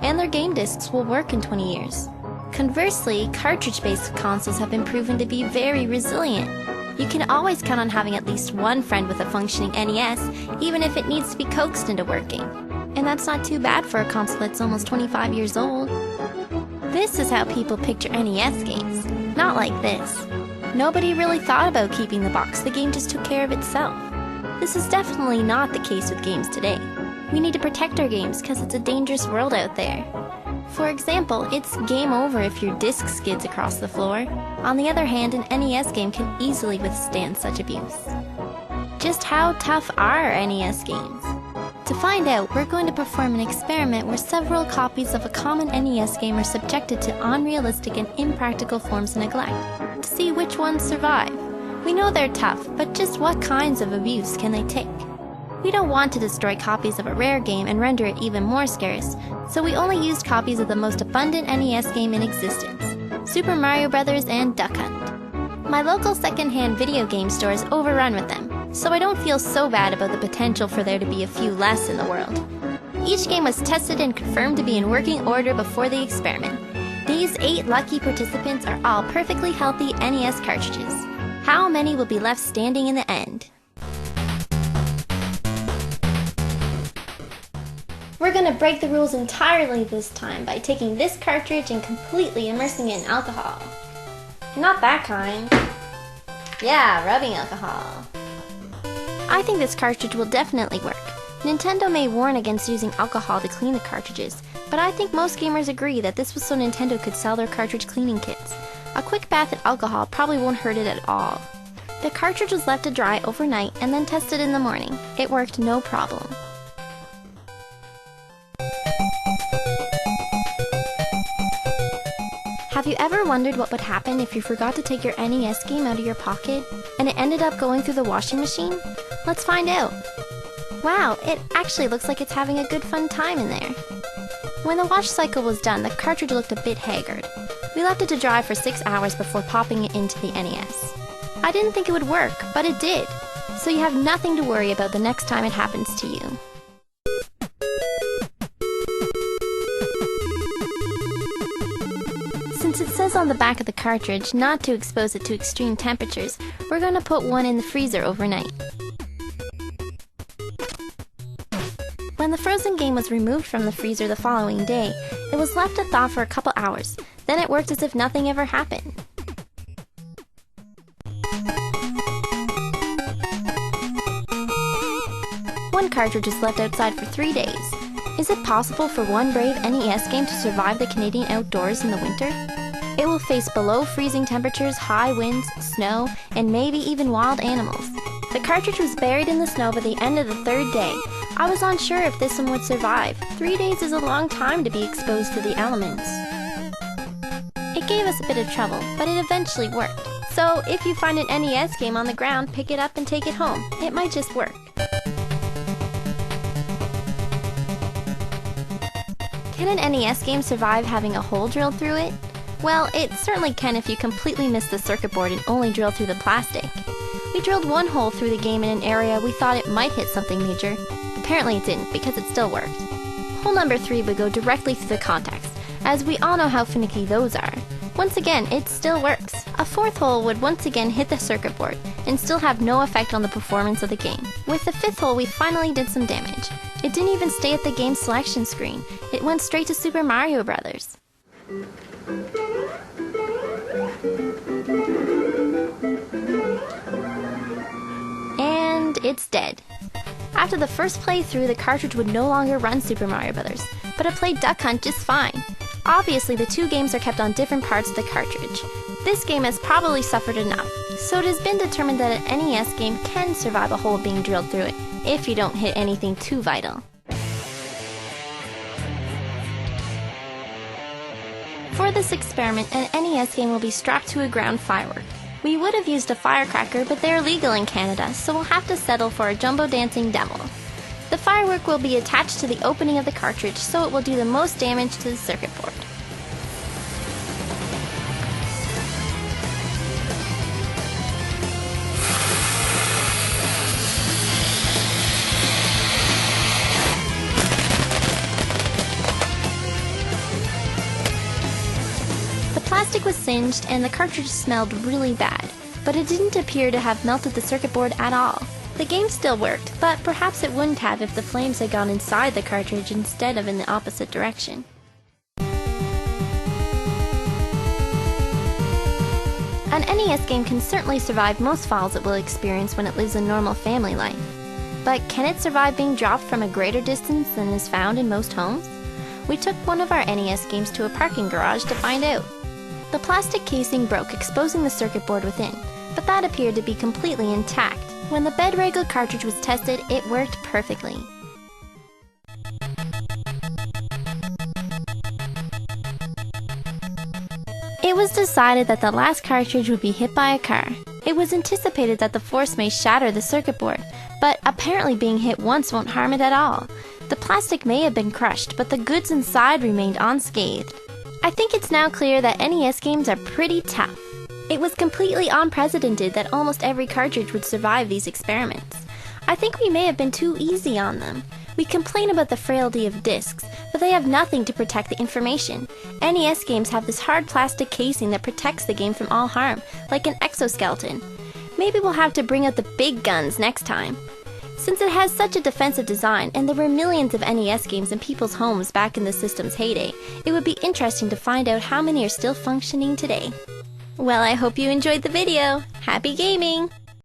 and their game discs will work in 20 years. Conversely, cartridge-based consoles have been proven to be very resilient. You can always count on having at least one friend with a functioning NES, even if it needs to be coaxed into working. And that's not too bad for a console that's almost 25 years old. This is how people picture NES games, not like this. Nobody really thought about keeping the box, the game just took care of itself. This is definitely not the case with games today. We need to protect our games because it's a dangerous world out there. For example, it's game over if your disc skids across the floor. On the other hand, an NES game can easily withstand such abuse. Just how tough are NES games? To find out, we're going to perform an experiment where several copies of a common NES game are subjected to unrealistic and impractical forms of neglect, to see which ones survive. We know they're tough, but just what kinds of abuse can they take? We don't want to destroy copies of a rare game and render it even more scarce, so we only used copies of the most abundant NES game in existence, Super Mario Bros. And Duck Hunt. My local second-hand video game store is overrun with them, so I don't feel so bad about the potential for there to be a few less in the world. Each game was tested and confirmed to be in working order before the experiment. These 8 lucky participants are all perfectly healthy NES cartridges. How many will be left standing in the end? We're gonna break the rules entirely this time by taking this cartridge and completely immersing it in alcohol. Not that kind. Yeah, rubbing alcohol. I think this cartridge will definitely work. Nintendo may warn against using alcohol to clean the cartridges, but I think most gamers agree that this was so Nintendo could sell their cartridge cleaning kits. A quick bath in alcohol probably won't hurt it at all. The cartridge was left to dry overnight and then tested in the morning. It worked no problem. Have you ever wondered what would happen if you forgot to take your NES game out of your pocket and it ended up going through the washing machine? Let's find out. Wow, it actually looks like it's having a good fun time in there. When the wash cycle was done, the cartridge looked a bit haggard. We left it to dry for 6 hours before popping it into the NES. I didn't think it would work, but it did. So you have nothing to worry about the next time it happens to you. Since it says on the back of the cartridge not to expose it to extreme temperatures, we're going to put one in the freezer overnight. When the frozen game was removed from the freezer the following day, it was left to thaw for a couple hours. Then it worked as if nothing ever happened. One cartridge was left outside for 3 days. Is it possible for one brave NES game to survive the Canadian outdoors in the winter? It will face below freezing temperatures, high winds, snow, and maybe even wild animals. The cartridge was buried in the snow by the end of the 3rd day. I was unsure if this one would survive. 3 days is a long time to be exposed to the elements. It gave us a bit of trouble, but it eventually worked. So if you find an NES game on the ground, pick it up and take it home. It might just work. Can an NES game survive having a hole drilled through it? Well, it certainly can if you completely miss the circuit board and only drill through the plastic. We drilled one hole through the game in an area we thought it might hit something major. Apparently it didn't, because it still worked. Hole number 3 would go directly through the contacts, as we all know how finicky those are. Once again, it still works. A 4th hole would once again hit the circuit board, and still have no effect on the performance of the game. With the 5th hole, we finally did some damage. It didn't even stay at the game selection screen. It went straight to Super Mario Bros. And it's dead. After the first playthrough, the cartridge would no longer run Super Mario Bros., but it played Duck Hunt just fine. Obviously, the 2 games are kept on different parts of the cartridge. This game has probably suffered enough, so it has been determined that an NES game can survive a hole being drilled through it, if you don't hit anything too vital. For this experiment, an NES game will be strapped to a ground firework. We would have used a firecracker, but they're legal in Canada, so we'll have to settle for a jumbo dancing devil. The firework will be attached to the opening of the cartridge, so it will do the most damage to the circuit board. plastic was singed and the cartridge smelled really bad, but it didn't appear to have melted the circuit board at all. The game still worked, but perhaps it wouldn't have if the flames had gone inside the cartridge instead of in the opposite direction. An NES game can certainly survive most falls it will experience when it lives a normal family life. But can it survive being dropped from a greater distance than is found in most homes? We took one of our NES games to a parking garage to find out. The plastic casing broke, exposing the circuit board within, but that appeared to be completely intact. When the bed-regled cartridge was tested, it worked perfectly. It was decided that the last cartridge would be hit by a car. It was anticipated that the force may shatter the circuit board, but apparently being hit once won't harm it at all. The plastic may have been crushed, but the goods inside remained unscathed. I think it's now clear that NES games are pretty tough. It was completely unprecedented that almost every cartridge would survive these experiments. I think we may have been too easy on them. We complain about the frailty of discs, but they have nothing to protect the information. NES games have this hard plastic casing that protects the game from all harm, like an exoskeleton. Maybe we'll have to bring out the big guns next time. Since it has such a defensive design, and there were millions of NES games in people's homes back in the system's heyday, it would be interesting to find out how many are still functioning today. Well, I hope you enjoyed the video. Happy gaming!